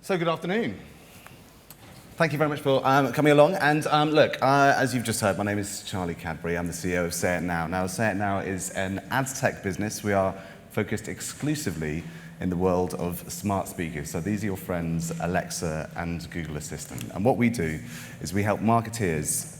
So good afternoon. Thank you very much for coming along. And look, as you've just heard, my name is Charlie Cadbury. I'm the CEO of Say It Now. Now, Say It Now is an ads tech business. We are focused exclusively in the world of smart speakers. So these are your friends, Alexa and Google Assistant. And what we do is we help marketeers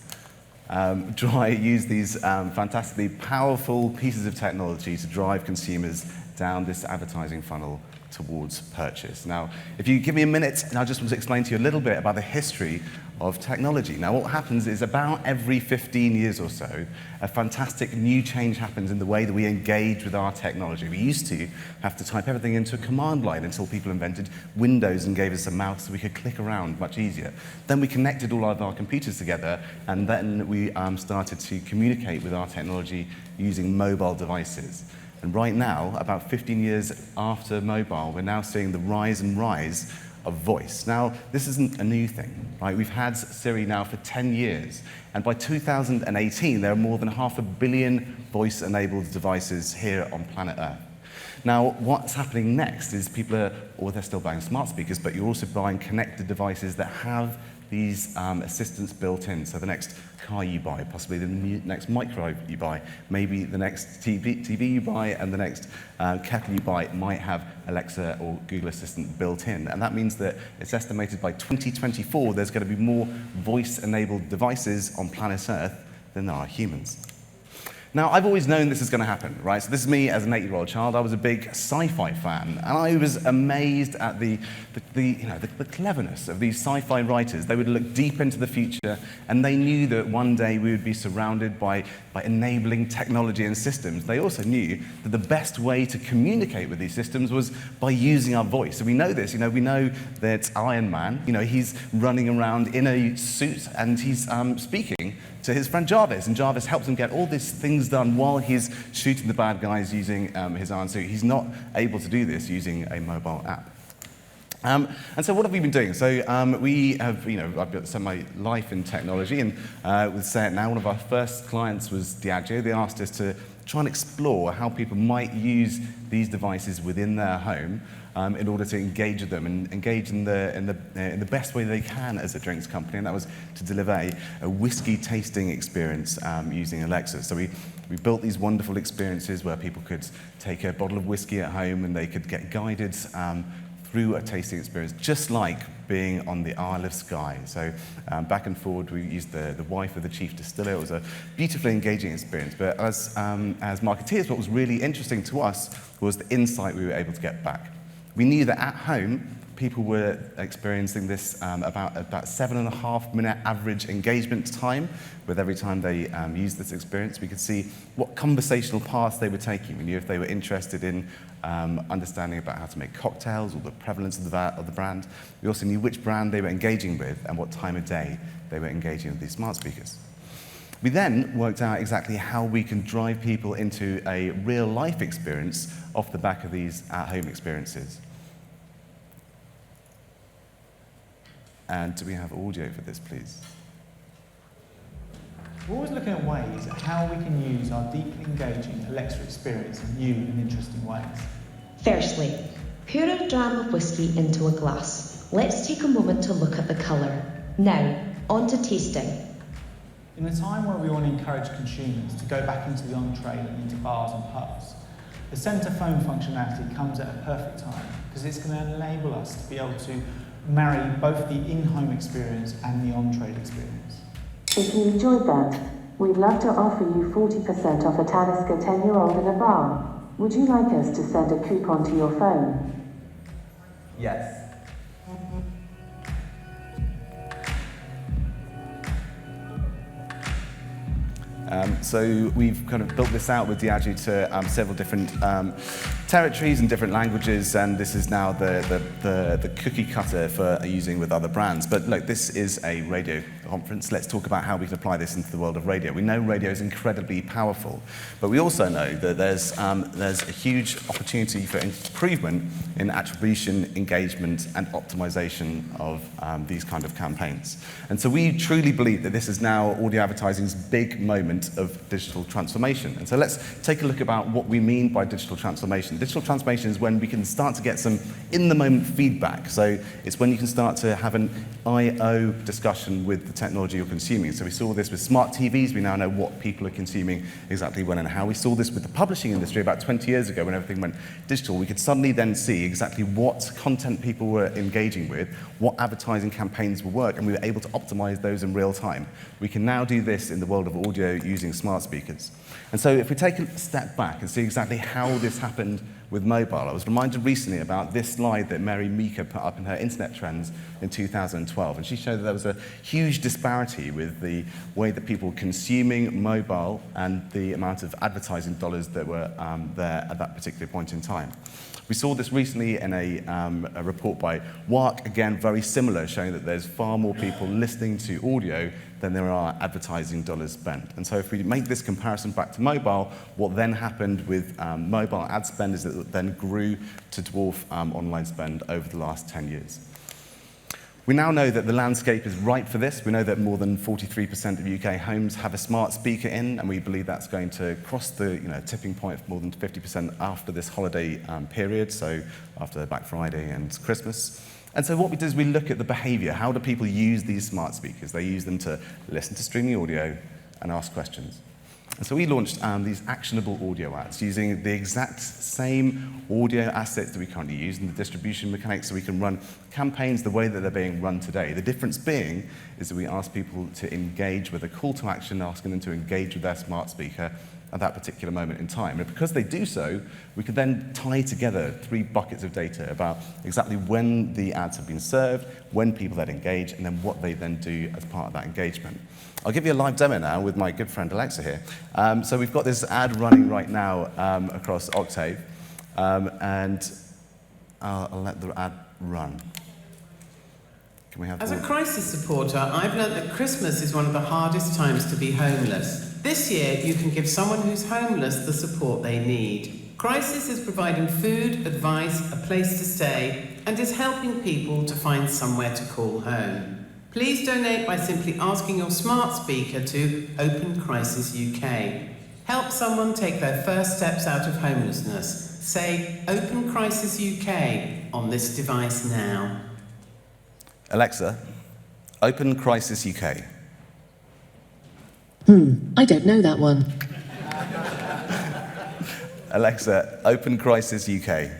use these fantastically powerful pieces of technology to drive consumers down this advertising funnel towards purchase. Now, if you give me a minute, and I just want to explain to you a little bit about the history of technology. Now, what happens is about every 15 years or so, a fantastic new change happens in the way that we engage with our technology. We used to have to type everything into a command line until people invented Windows and gave us a mouse so we could click around much easier. Then we connected all of our computers together, and then we started to communicate with our technology using mobile devices. And right now, about 15 years after mobile, we're now seeing the rise of voice. Now, this isn't a new thing, right? We've had Siri now for 10 years, and by 2018, there are more than 500 million voice-enabled devices here on planet Earth. Now, what's happening next is they're still buying smart speakers, but you're also buying connected devices that have these assistants built in. So the next car you buy, possibly the next microwave you buy, maybe the next TV you buy, and the next kettle you buy might have Alexa or Google Assistant built in. And that means that it's estimated by 2024 there's going to be more voice-enabled devices on planet Earth than there are humans. Now, I've always known this is going to happen, right? So this is me as an 8-year-old child. I was a big sci-fi fan, and I was amazed at the cleverness of these sci-fi writers. They would look deep into the future, and they knew that one day we would be surrounded by enabling technology and systems. They also knew that the best way to communicate with these systems was by using our voice. So we know this. We know that Iron Man, he's running around in a suit, and he's speaking to his friend Jarvis, and Jarvis helps him get all these things done while he's shooting the bad guys using his iron suit. He's not able to do this using a mobile app. And so what have we been doing? So I've spent my life in technology, and with Say It Now, one of our first clients was Diageo. They asked us to try and explore how people might use these devices within their home in order to engage with them and engage in the best way they can as a drinks company, and that was to deliver a whiskey tasting experience using Alexa. So we built these wonderful experiences where people could take a bottle of whiskey at home and they could get guided through a tasting experience, just like being on the Isle of Skye. So back and forward, we used the wife of the chief distiller. It was a beautifully engaging experience. But as marketeers, what was really interesting to us was the insight we were able to get back. We knew that at home, people were experiencing this about 7.5-minute average engagement time with every time they used this experience. We could see what conversational paths they were taking. We knew if they were interested in understanding about how to make cocktails or the prevalence of the brand. We also knew which brand they were engaging with and what time of day they were engaging with these smart speakers. We then worked out exactly how we can drive people into a real-life experience off the back of these at-home experiences. And do we have audio for this, please? We're always looking at ways at how we can use our deeply engaging Alexa experience in new and interesting ways. Firstly, pour a dram of whiskey into a glass. Let's take a moment to look at the colour. Now, on to tasting. In a time where we want to encourage consumers to go back into the on-trade and into bars and pubs, the centre phone functionality comes at a perfect time because it's going to enable us to be able to marry both the in-home experience and the on-trade experience. If you enjoyed that, we'd love to offer you 40% off a Talisker 10-year-old in a bar. Would you like us to send a coupon to your phone? Yes. So we've kind of built this out with Diageo to several different territories and different languages, and this is now the cookie cutter for using with other brands. But look, this is a radio conference, let's talk about how we can apply this into the world of radio. We know radio is incredibly powerful, but we also know that there's a huge opportunity for improvement in attribution, engagement, and optimization of these kind of campaigns. And so we truly believe that this is now audio advertising's big moment of digital transformation. And so let's take a look about what we mean by digital transformation. Digital transformation is when we can start to get some in-the-moment feedback. So it's when you can start to have an I/O discussion with the technology you're consuming. So we saw this with smart TVs. We now know what people are consuming exactly when and how. We saw this with the publishing industry about 20 years ago when everything went digital. We could suddenly then see exactly what content people were engaging with, what advertising campaigns will work, and we were able to optimize those in real time. We can now do this in the world of audio using smart speakers. And so if we take a step back and see exactly how this happened with mobile, I was reminded recently about this slide that Mary Meeker put up in her internet trends in 2012. And she showed that there was a huge disparity with the way that people were consuming mobile and the amount of advertising dollars that were there at that particular point in time. We saw this recently in a report by WARC, again, very similar, showing that there's far more people listening to audio than there are advertising dollars spent. And so if we make this comparison back to mobile, what then happened with mobile ad spend is that it then grew to dwarf online spend over the last 10 years. We now know that the landscape is right for this. We know that more than 43% of UK homes have a smart speaker in, and we believe that's going to cross the tipping point of more than 50% after this holiday period, so after Black Friday and Christmas. And so what we do is we look at the behavior. How do people use these smart speakers? They use them to listen to streaming audio and ask questions. And so we launched these actionable audio ads using the exact same audio assets that we currently use and the distribution mechanics so we can run campaigns the way that they're being run today. The difference being is that we ask people to engage with a call to action, asking them to engage with their smart speaker at that particular moment in time. And because they do so, we could then tie together 3 buckets of data about exactly when the ads have been served, when people then engage, and then what they then do as part of that engagement. I'll give you a live demo now with my good friend Alexa here. So we've got this ad running right now across Octave, and I'll let the ad run. Can we have As a crisis supporter, I've learnt that Christmas is one of the hardest times to be homeless. This year, you can give someone who's homeless the support they need. Crisis is providing food, advice, a place to stay, and is helping people to find somewhere to call home. Please donate by simply asking your smart speaker to Open Crisis UK. Help someone take their first steps out of homelessness. Say Open Crisis UK on this device now. Alexa, Open Crisis UK. I don't know that one. Alexa, Open Crisis UK.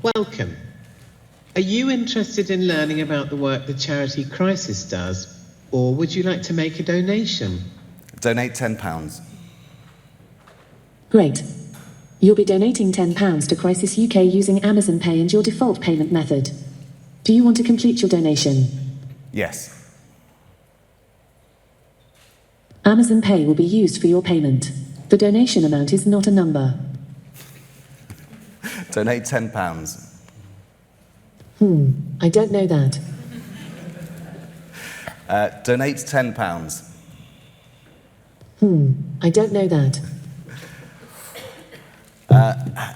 Welcome. Are you interested in learning about the work the charity Crisis does, or would you like to make a donation? Donate £10. Great. You'll be donating £10 to Crisis UK using Amazon Pay and your default payment method. Do you want to complete your donation? Yes. Amazon Pay will be used for your payment. The donation amount is not a number. Donate £10. I don't know that. Donate £10. I don't know that.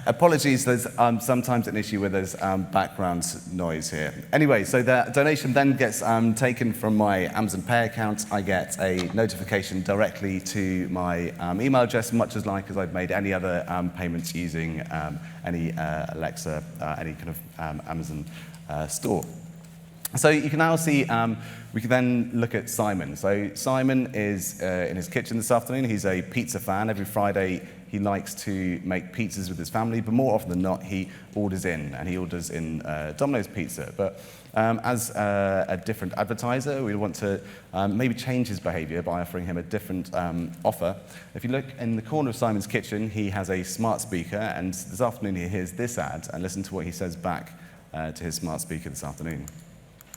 Apologies, there's sometimes an issue where there's background noise here. Anyway, so the donation then gets taken from my Amazon Pay account. I get a notification directly to my email address, much as I've made any other payments using any Alexa, any kind of Amazon store. So you can now see, we can then look at Simon. So Simon is in his kitchen this afternoon. He's a pizza fan. Every Friday, he likes to make pizzas with his family, but more often than not, he orders in, and he orders in Domino's pizza. But as a different advertiser, we want to maybe change his behavior by offering him a different offer. If you look in the corner of Simon's kitchen, he has a smart speaker, and this afternoon he hears this ad, and listen to what he says back to his smart speaker this afternoon.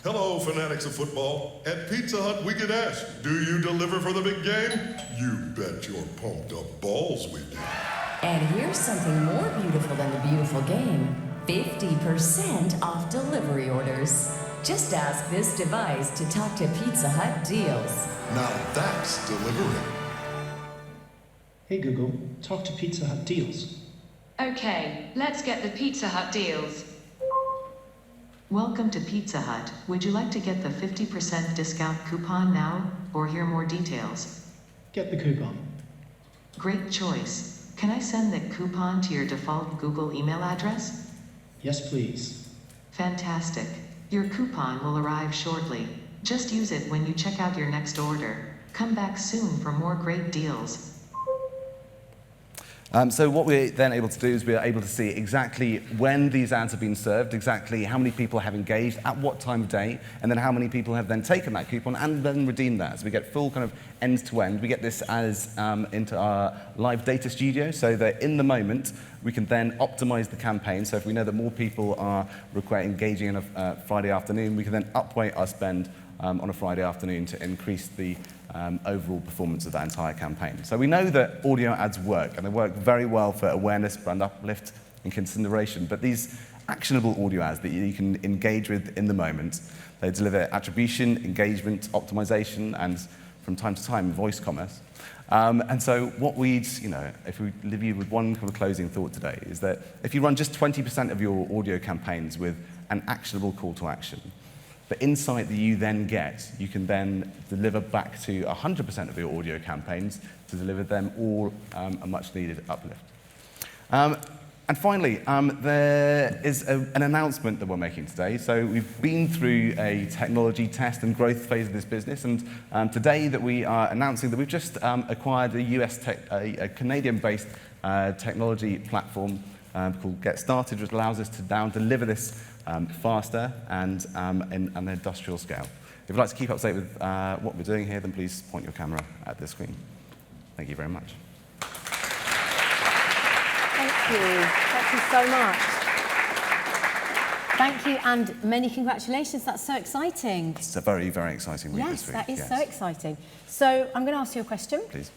Hello, fanatics of football. At Pizza Hut, we get asked, do you deliver for the big game? You bet your pumped up balls we do. And here's something more beautiful than the beautiful game. 50% off delivery orders. Just ask this device to talk to Pizza Hut deals. Now that's delivering. Hey Google, talk to Pizza Hut deals. Okay, let's get the Pizza Hut deals. Welcome to Pizza Hut. Would you like to get the 50% discount coupon now, or hear more details? Get the coupon. Great choice. Can I send the coupon to your default Google email address? Yes, please. Fantastic. Your coupon will arrive shortly. Just use it when you check out your next order. Come back soon for more great deals. So what we're then able to do is we're able to see exactly when these ads have been served, exactly how many people have engaged, at what time of day, and then how many people have then taken that coupon and then redeemed that. So we get full kind of end-to-end. We get this as into our live data studio so that in the moment we can then optimize the campaign. So if we know that more people are engaging in a Friday afternoon, we can then upweight our spend on a Friday afternoon to increase the overall performance of that entire campaign. So we know that audio ads work, and they work very well for awareness, brand uplift, and consideration. But these actionable audio ads that you can engage with in the moment, they deliver attribution, engagement, optimization, and from time to time, voice commerce. And so what we'd, if we leave you with one kind of closing thought today, is that if you run just 20% of your audio campaigns with an actionable call to action, the insight that you then get, you can then deliver back to 100% of your audio campaigns to deliver them all a much-needed uplift. And finally, there is an announcement that we're making today. So we've been through a technology test and growth phase of this business, and today that we are announcing that we've just acquired a Canadian-based technology platform called Get Started, which allows us to now deliver this faster and in an industrial scale. If you'd like to keep up to date with what we're doing here, then please point your camera at the screen. Thank you very much. Thank you. Thank you so much. Thank you, and many congratulations. That's so exciting. It's a very, very exciting week this week. Yes, that is so exciting. So I'm going to ask you a question. Please.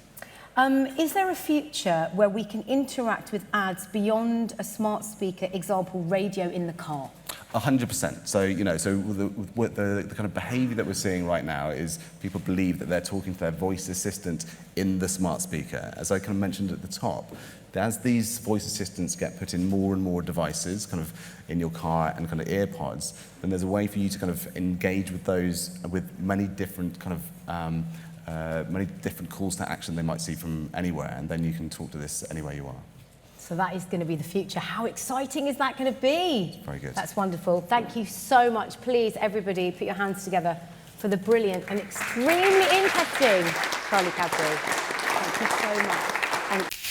Is there a future where we can interact with ads beyond a smart speaker, example, radio in the car? 100%. So, the kind of behavior that we're seeing right now is people believe that they're talking to their voice assistant in the smart speaker. As I kind of mentioned at the top, as these voice assistants get put in more and more devices, kind of in your car and kind of earpods, then there's a way for you to kind of engage with those with many different kind of many different calls to action they might see from anywhere, and then you can talk to this anywhere you are. So that is going to be the future. How exciting is that going to be? Very good. That's wonderful. Thank you so much. Please, everybody, put your hands together for the brilliant and extremely interesting Charlie Cadbury. Thank you so much.